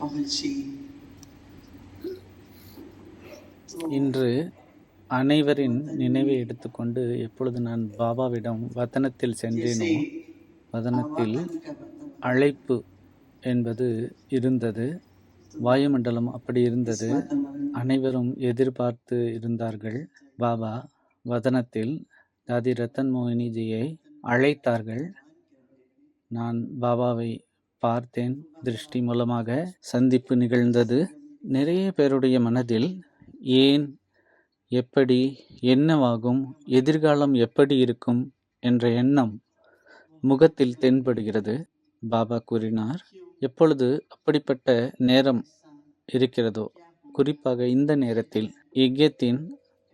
மகிழ்ச்சி. இன்று அனைவரின் நினைவை எடுத்துக்கொண்டு எப்பொழுது நான் பாபாவிடம் வதனத்தில் சென்றேனோ, வதனத்தில் அழைப்பு என்பது இருந்தது. வாயுமண்டலம் அப்படி இருந்தது. அனைவரும் எதிர்பார்த்து இருந்தார்கள். பாபா வதனத்தில் தாதி ரத்தன் மோகினிஜியை அழைத்தார்கள். நான் பாபாவை பார்த்தேன். திருஷ்டி மூலமாக சந்திப்பு நிகழ்ந்தது. நிறைய பேருடைய மனதில் ஏன், எப்படி, என்னவாகும், எதிர்காலம் எப்படி இருக்கும் என்ற எண்ணம் முகத்தில் தென்படுகிறது. பாபா கூறினார், எப்பொழுது அப்படிப்பட்ட நேரம் இருக்கிறதோ, குறிப்பாக இந்த நேரத்தில் யஜ்யத்தின்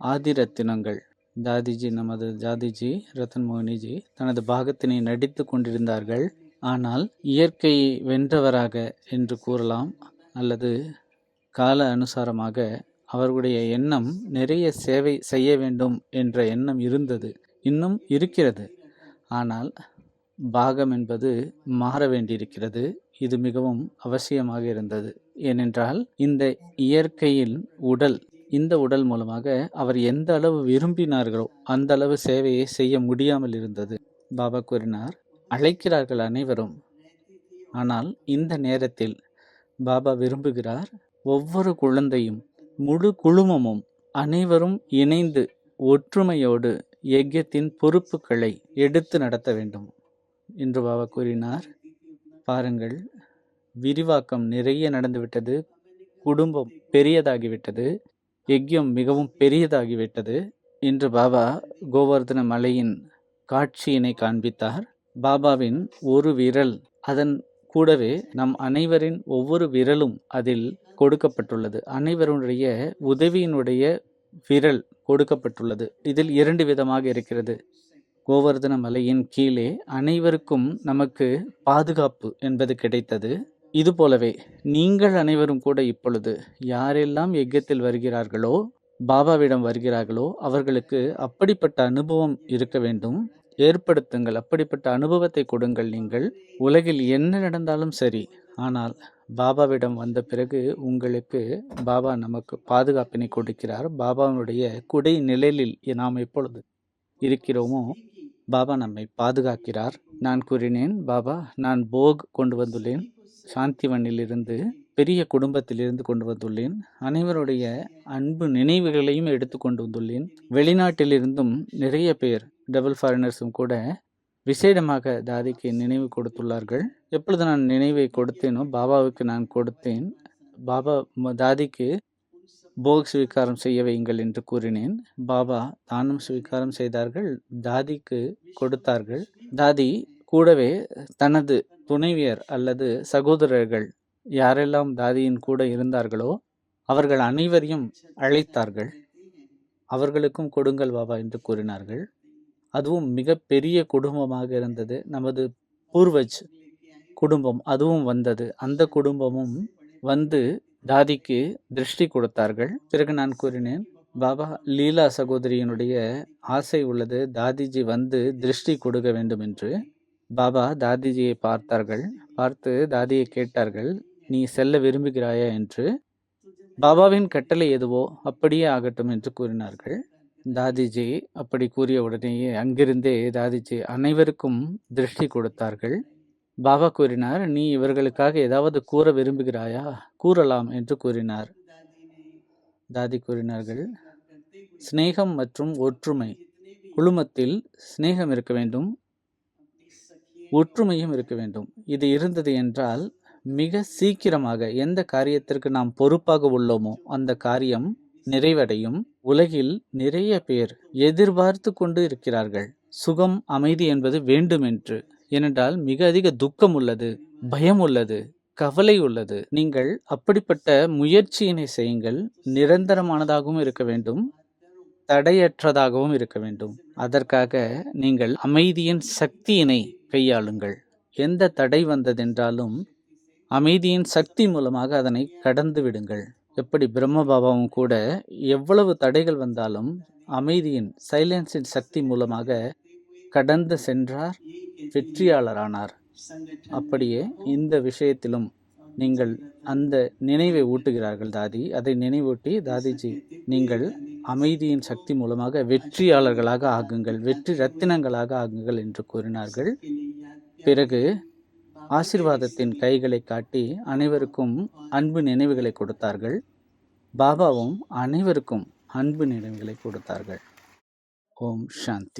ஆதிரத்தினங்கள் தாதிஜி, நமது தாதிஜி ரத்தன் மோகினிஜி தனது பாகத்தினை நடித்து கொண்டிருந்தார்கள். ஆனால் இயற்கையை வென்றவராக என்று கூறலாம், அல்லது கால அனுசாரமாக அவர்களுடைய எண்ணம் நிறைய சேவை செய்ய வேண்டும் என்ற எண்ணம் இருந்தது, இன்னும் இருக்கிறது. ஆனால் பாகம் என்பது மாற வேண்டியிருக்கிறது. இது மிகவும் அவசியமாக இருந்தது. ஏனென்றால் இந்த இயற்கையில் இந்த உடல் மூலமாக அவர் எந்த அளவு விரும்பினார்களோ அந்த அளவு சேவையை செய்ய முடியாமல் இருந்தது. பாபா கூறினார், அழைக்கிறார்கள் அனைவரும், ஆனால் இந்த நேரத்தில் பாபா விரும்புகிறார் ஒவ்வொரு குழந்தையும், முழு குழுமமும், அனைவரும் இணைந்து ஒற்றுமையோடு யஜ்யத்தின் பொறுப்புகளை எடுத்து நடத்த வேண்டும் என்று பாபா கூறினார். பாருங்கள், விரிவாக்கம் நிறைய நடந்துவிட்டது. குடும்பம் பெரியதாகிவிட்டது. யஜ்யம் மிகவும் பெரியதாகிவிட்டது. இன்று பாபா கோவர்தன மலையின் காட்சியினை காண்பித்தார். பாபாவின் ஒரு விரல், அதன் கூடவே நம் அனைவரின் ஒவ்வொரு விரலும் அதில் கொடுக்கப்பட்டுள்ளது. அனைவருடைய உதவியினுடைய விரல் கொடுக்கப்பட்டுள்ளது. இதில் 2 விதமாக இருக்கிறது. கோவர்தன மலையின் கீழே அனைவருக்கும் நமக்கு பாதுகாப்பு என்பது கிடைத்தது. இதுபோலவே நீங்கள் அனைவரும் கூட இப்பொழுது யாரெல்லாம் யஜ்யத்தில் வருகிறார்களோ, பாபாவிடம் வருகிறார்களோ, அவர்களுக்கு அப்படிப்பட்ட அனுபவம் இருக்க வேண்டும். ஏற்படுத்துங்கள், அப்படிப்பட்ட அனுபவத்தை கொடுங்கள். நீங்கள் உலகில் என்ன நடந்தாலும் சரி, ஆனால் பாபாவிடம் வந்த பிறகு உங்களுக்கு பாபா நமக்கு பாதுகாப்பினை கொடுக்கிறார். பாபாவுடைய குடை நிழலில் நாம் எப்பொழுது இருக்கிறோமோ பாபா நம்மை பாதுகாக்கிறார். நான் கூறினேன், பாபா, நான் போக் கொண்டு வந்துள்ளேன், சாந்திவனிலிருந்து, பெரிய குடும்பத்திலிருந்து கொண்டு வந்துள்ளேன். அனைவருடைய அன்பு நினைவுகளையும் எடுத்து கொண்டு வந்துள்ளேன். வெளிநாட்டிலிருந்தும் நிறைய பேர், டபுள் ஃபாரினர்ஸும் கூட விசேடமாக தாதிக்கு நினைவு கொடுத்துள்ளார்கள். எப்பொழுது நான் நினைவை கொடுத்தேனோ பாபாவுக்கு நான் கொடுத்தேன். பாபா தாதிக்கு போக் ஸ்வீகாரம் செய்ய வையுங்கள் என்று கூறினேன். பாபா தானும் ஸ்வீகாரம் செய்தார்கள், தாதிக்கு கொடுத்தார்கள். தாதி கூடவே தனது துணைவியர் அல்லது சகோதரர்கள் யாரெல்லாம் தாதியின் கூட இருந்தார்களோ அவர்கள் அனைவரையும் அழைத்தார்கள். அவர்களுக்கும் கொடுங்கள் பாபா என்று கூறினார்கள். அதுவும் மிக பெரிய குடும்பமாக இருந்தது. நமது பூர்வஜ் குடும்பம் அதுவும் வந்தது. அந்த குடும்பமும் வந்து தாதிக்கு திருஷ்டி கொடுத்தார்கள். பிறகு நான் கூறினேன், பாபா, லீலா சகோதரியினுடைய ஆசை உள்ளது, தாதிஜி வந்து திருஷ்டி கொடுக்க வேண்டும் என்று. பாபா தாதிஜியை பார்த்தார்கள். பார்த்து தாதியை கேட்டார்கள், நீ செல்ல விரும்புகிறாயா என்று. பாபாவின் கட்டளை எதுவோ அப்படியே ஆகட்டும் என்று கூறினார்கள். தாதிஜி அப்படி கூறிய உடனேயே அங்கிருந்தே தாதிஜி அனைவருக்கும் திருஷ்டி கொடுத்தார்கள். பாபா கூறினார், நீ இவர்களுக்காக ஏதாவது கூற விரும்புகிறாயா? கூறலாம் என்று கூறினார். தாதி கூறினார்கள், சிநேகம் மற்றும் ஒற்றுமை, குழுமத்தில் சிநேகம் இருக்க வேண்டும், ஒற்றுமையும் இருக்க வேண்டும். இது இருந்தது என்றால் மிக சீக்கிரமாக எந்த காரியத்திற்கு நாம் பொறுப்பாக உள்ளோமோ அந்த காரியம் நிறைவடையும். உலகில் நிறைய பேர் எதிர்பார்த்து கொண்டு இருக்கிறார்கள் சுகம், அமைதி என்பது வேண்டும் என்று. ஏனென்றால் மிக அதிக துக்கம் உள்ளது, பயம் உள்ளது, கவலை உள்ளது. நீங்கள் அப்படிப்பட்ட முயற்சியினை செய்யுங்கள். நிரந்தரமானதாகவும் இருக்க வேண்டும், தடையற்றதாகவும் இருக்க வேண்டும். அதற்காக நீங்கள் அமைதியின் சக்தியினை கையாளுங்கள். எந்த தடை வந்ததென்றாலும் அமைதியின் சக்தி மூலமாக அதனை கடந்து விடுங்கள். எப்படி பிரம்ம பாபாவும் கூட எவ்வளவு தடைகள் வந்தாலும் அமைதியின், சைலன்ஸின் சக்தி மூலமாக கடந்து சென்றார், வெற்றியாளரானார். அப்படியே இந்த விஷயத்திலும் நீங்கள் அந்த நினைவை ஊட்டுகிறார்கள் தாதி. அதை நினைவூட்டி, தாதிஜி நீங்கள் அமைதியின் சக்தி மூலமாக வெற்றியாளர்களாக ஆகுங்கள், வெற்றி ரத்தினங்களாக ஆகுங்கள் என்று கூறினார்கள். பிறகு ஆசீர்வாதத்தின் கைகளை காட்டி அனைவருக்கும் அன்பு நினைவுகளை கொடுத்தார்கள். பாபாவும் அனைவருக்கும் அன்பு நினைவுகளை கொடுத்தார்கள். ஓம் சாந்தி.